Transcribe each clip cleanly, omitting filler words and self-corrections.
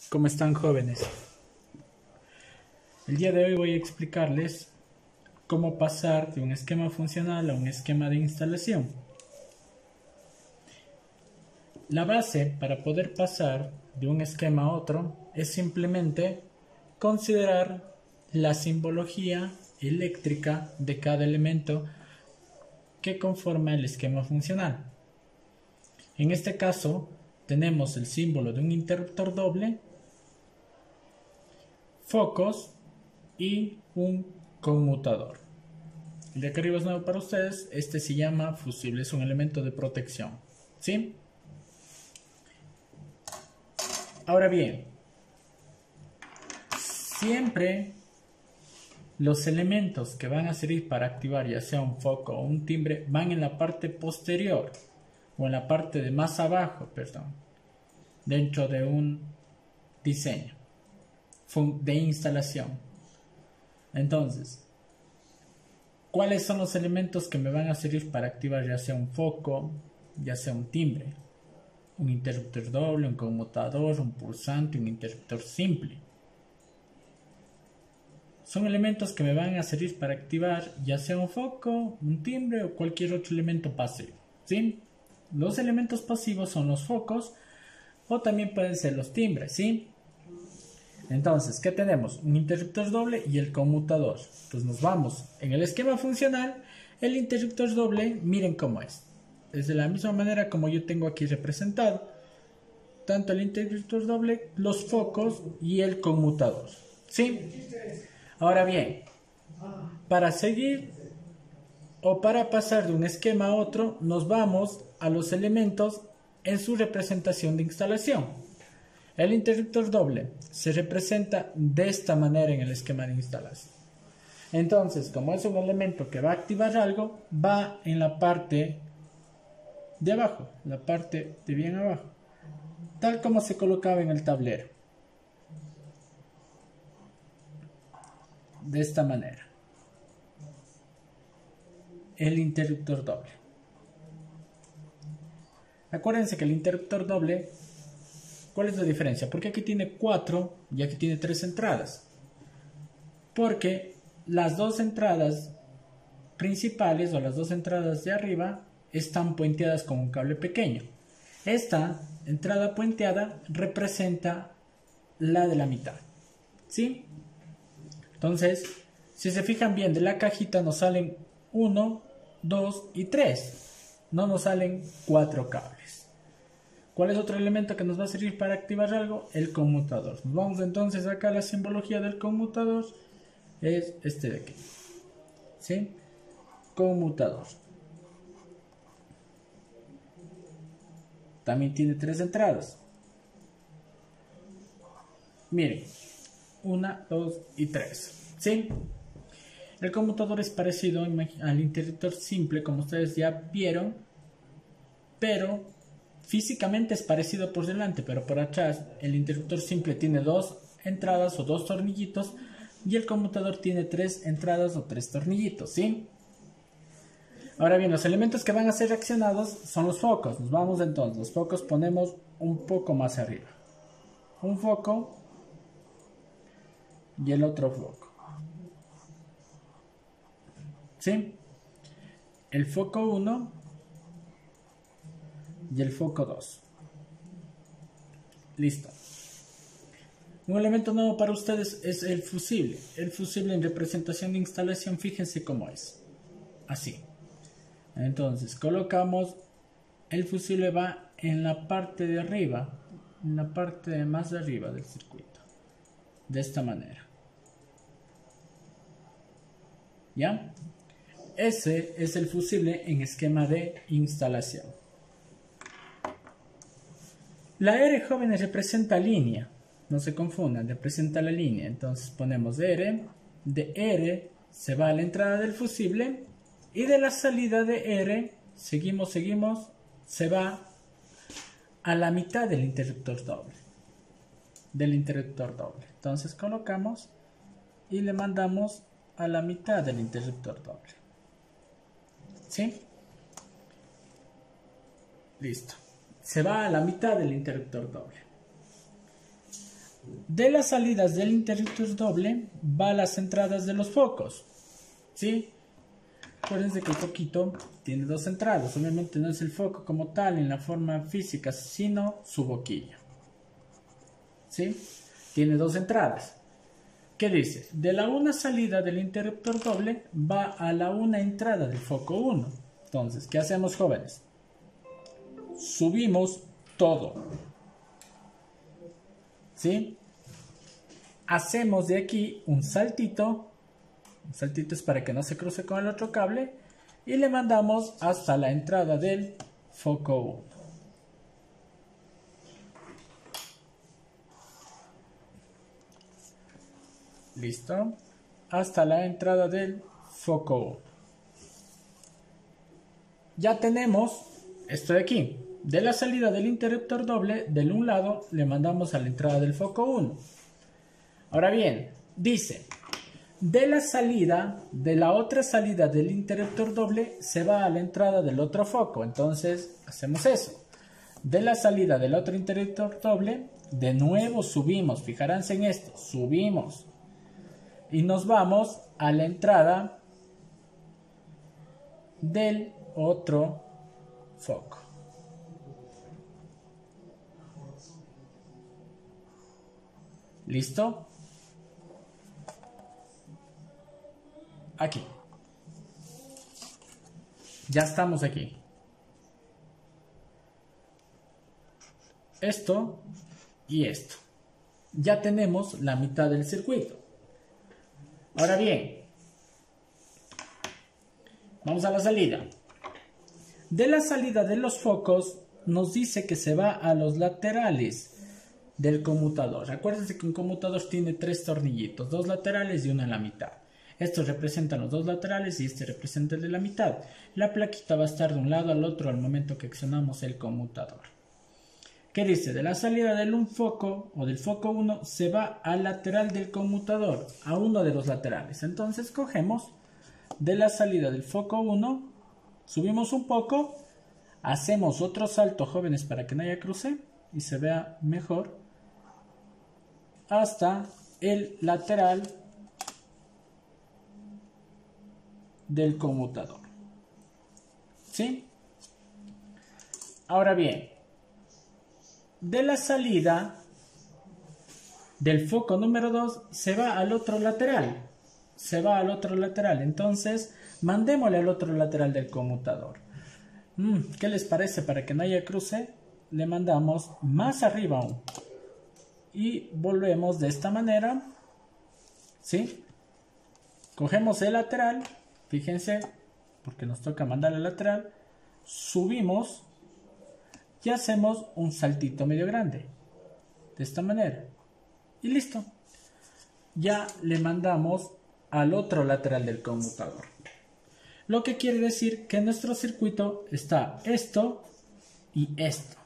¿Cómo están, jóvenes? El día de hoy voy a explicarles cómo pasar de un esquema funcional a un esquema de instalación. La base para poder pasar de un esquema a otro es simplemente considerar la simbología eléctrica de cada elemento que conforma el esquema funcional. En este caso, tenemos el símbolo de un interruptor doble, focos y un conmutador. El de acá arriba es nuevo para ustedes. Este se llama fusible, es un elemento de protección. ¿Sí? Ahora bien, siempre los elementos que van a servir para activar ya sea un foco o un timbre van en la parte posterior o en la parte de más abajo, perdón, dentro de un diseño de instalación. Entonces, ¿cuáles son los elementos que me van a servir para activar ya sea un foco, ya sea un timbre, un interruptor doble, un conmutador, un pulsante, un interruptor simple? Son elementos que me van a servir para activar ya sea un foco, un timbre o cualquier otro elemento pasivo, ¿sí? Los elementos pasivos son los focos o también pueden ser los timbres, ¿sí? Entonces, ¿qué tenemos? Un interruptor doble y el conmutador. Entonces nos vamos en el esquema funcional. El interruptor doble, miren cómo es. Es de la misma manera como yo tengo aquí representado. Tanto el interruptor doble, los focos y el conmutador. ¿Sí? Ahora bien, para seguir o para pasar de un esquema a otro, nos vamos a los elementos en su representación de instalación. El interruptor doble se representa de esta manera en el esquema de instalación. Entonces, como es un elemento que va a activar algo, va en la parte de abajo, la parte de bien abajo, tal como se colocaba en el tablero. De esta manera. El interruptor doble. Acuérdense que el interruptor doble, ¿cuál es la diferencia? Porque aquí tiene 4 y aquí tiene 3 entradas. Porque las dos entradas principales o las dos entradas de arriba están puenteadas con un cable pequeño. Esta entrada puenteada representa la de la mitad. ¿Sí? Entonces, si se fijan bien, de la cajita nos salen 1, 2 y 3. No nos salen 4 cables. ¿Cuál es otro elemento que nos va a servir para activar algo? El conmutador. Nos vamos entonces acá a la simbología del conmutador. Es este de aquí. ¿Sí? Conmutador. También tiene 3 entradas. Miren. 1, 2 y 3. ¿Sí? El conmutador es parecido al interruptor simple, como ustedes ya vieron, pero físicamente es parecido por delante, pero por atrás el interruptor simple tiene 2 entradas o 2 tornillitos y el conmutador tiene 3 entradas o 3 tornillitos, ¿sí? Ahora bien, los elementos que van a ser reaccionados son los focos. Nos vamos entonces, los focos ponemos un poco más arriba. Un foco y el otro foco. ¿Sí? El foco 1 y el foco 2. Listo. Un elemento nuevo para ustedes es el fusible. El fusible en representación de instalación, fíjense cómo es. Así. Entonces, colocamos el fusible, va en la parte de arriba, en la parte de más de arriba del circuito. De esta manera. ¿Ya? Ese es el fusible en esquema de instalación. La R, jóvenes, representa línea. No se confundan, representa la línea. Entonces ponemos R. De R se va a la entrada del fusible. Y de la salida de R, seguimos, se va a la mitad del interruptor doble. Entonces colocamos y le mandamos a la mitad del interruptor doble. ¿Sí? Listo. Se va a la mitad del interruptor doble. De las salidas del interruptor doble va a las entradas de los focos. ¿Sí? Acuérdense que el foquito tiene dos entradas. Obviamente no es el foco como tal en la forma física, sino su boquilla. ¿Sí? Tiene dos entradas. ¿Qué dice? De la una salida del interruptor doble va a la una entrada del foco 1. Entonces, ¿qué hacemos, jóvenes? Subimos todo. ¿Sí? Hacemos de aquí un saltito. Un saltito es para que no se cruce con el otro cable. Y le mandamos hasta la entrada del foco 1. Listo. Hasta la entrada del foco 1. Ya tenemos esto de aquí. De la salida del interruptor doble, del un lado, le mandamos a la entrada del foco 1. Ahora bien, dice, de la salida, de la otra salida del interruptor doble, se va a la entrada del otro foco. Entonces, hacemos eso. De la salida del otro interruptor doble, de nuevo subimos. Fijaránse en esto, subimos. Y nos vamos a la entrada del otro foco. ¿Listo? Aquí. Ya estamos aquí. Esto y esto. Ya tenemos la mitad del circuito. Ahora bien, vamos a la salida. De la salida de los focos nos dice que se va a los laterales del conmutador. Acuérdense que un conmutador tiene tres tornillitos, dos laterales y uno en la mitad. Estos representan los dos laterales y este representa el de la mitad. La plaquita va a estar de un lado al otro al momento que accionamos el conmutador. ¿Qué dice? De la salida del un foco o del foco 1 se va al lateral del conmutador, a uno de los laterales. Entonces cogemos de la salida del foco 1, subimos un poco, hacemos otro salto, jóvenes, para que no haya cruce y se vea mejor, hasta el lateral del conmutador. ¿Sí? Ahora bien, de la salida del foco número 2 se va al otro lateral. Se va al otro lateral. Entonces, mandémosle al otro lateral del conmutador. ¿Qué les parece? Para que no haya cruce, le mandamos más arriba aún. Y volvemos de esta manera. ¿Sí? Cogemos el lateral. Fíjense, porque nos toca mandar al lateral. Subimos. Y hacemos un saltito medio grande. De esta manera. Y listo. Ya le mandamos al otro lateral del conmutador. Lo que quiere decir que en nuestro circuito está esto y esto.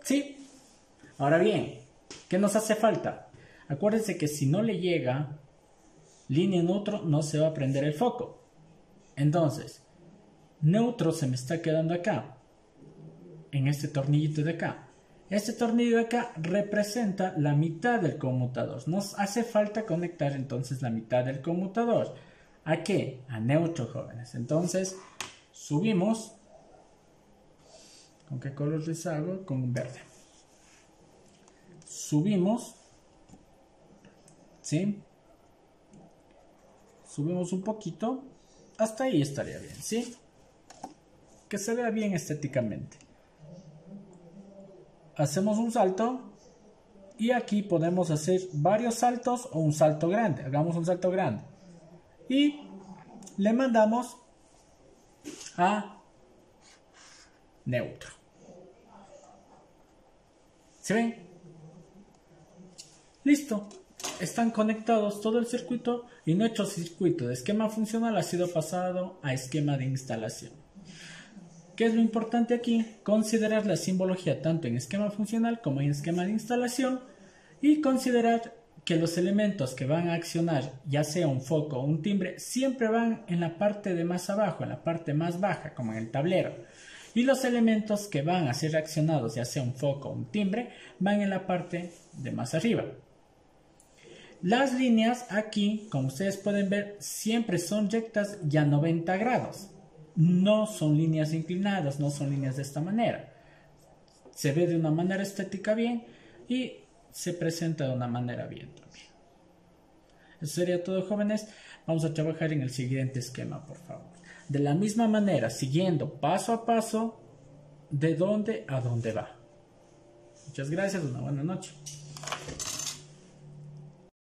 ¿Sí? Ahora bien, ¿qué nos hace falta? Acuérdense que si no le llega línea neutro, no se va a prender el foco. Entonces, neutro se me está quedando acá. En este tornillito de acá. Este tornillo de acá representa la mitad del conmutador. Nos hace falta conectar entonces la mitad del conmutador. ¿A qué? A neutro, jóvenes. Entonces, subimos. ¿Con qué color les hago? Con un verde. Subimos. ¿Sí? Subimos un poquito. Hasta ahí estaría bien, ¿sí? Que se vea bien estéticamente. Hacemos un salto y aquí podemos hacer varios saltos o un salto grande. Hagamos un salto grande y le mandamos a neutro. ¿Se ven? Listo. Están conectados todo el circuito y nuestro circuito de esquema funcional ha sido pasado a esquema de instalación. ¿Qué es lo importante aquí? Considerar la simbología tanto en esquema funcional como en esquema de instalación y considerar que los elementos que van a accionar, ya sea un foco o un timbre, siempre van en la parte de más abajo, en la parte más baja, como en el tablero. Y los elementos que van a ser reaccionados, ya sea un foco o un timbre, van en la parte de más arriba. Las líneas aquí, como ustedes pueden ver, siempre son rectas y a 90 grados. No son líneas inclinadas, no son líneas de esta manera. Se ve de una manera estética bien y se presenta de una manera bien también. Eso sería todo, jóvenes. Vamos a trabajar en el siguiente esquema, por favor. De la misma manera, siguiendo paso a paso, de dónde a dónde va. Muchas gracias, una buena noche.